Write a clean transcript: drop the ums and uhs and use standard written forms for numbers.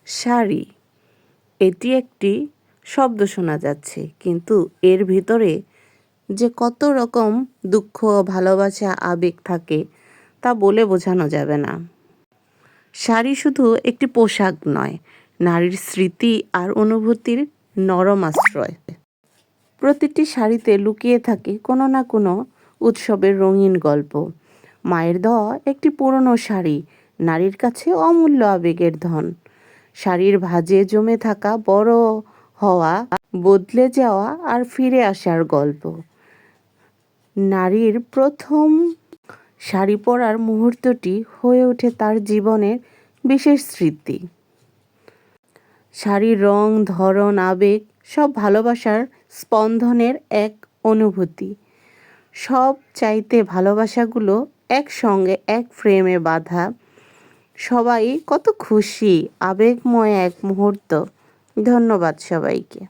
শাড়ি, এটি একটি শব্দ শোনা যাচ্ছে, কিন্তু এর ভিতরে যে কত রকম দুঃখ, ভালোবাসা, আবেগ থাকে তা বলে বোঝানো যাবে না। শাড়ি শুধু একটি পোশাক নয়, নারীর স্মৃতি আর অনুভূতির নরম আশ্রয়। প্রতিটি শাড়িতে লুকিয়ে থাকে কোনো না কোনো উৎসবের রঙিন গল্প। মায়ের দেওয়া একটি পুরনো শাড়ি নারীর কাছে অমূল্য আবেগের ধন। শাড়ির ভাঁজে জমে থাকা বড় হওয়া, বদলে যাওয়া আর ফিরে আসার গল্প। নারীর প্রথম শাড়ি পরার মুহূর্তটি হয়ে ওঠে তার জীবনের বিশেষ স্মৃতি। শাড়ির রং, ধরন, আবেগ সব ভালোবাসার স্পন্দনের এক অনুভূতি। সব চাইতে ভালোবাসাগুলো একসঙ্গে এক ফ্রেমে বাঁধা। সবাই কত খুশি, আবেগময় এক মুহূর্ত। ধন্যবাদ সবাইকে।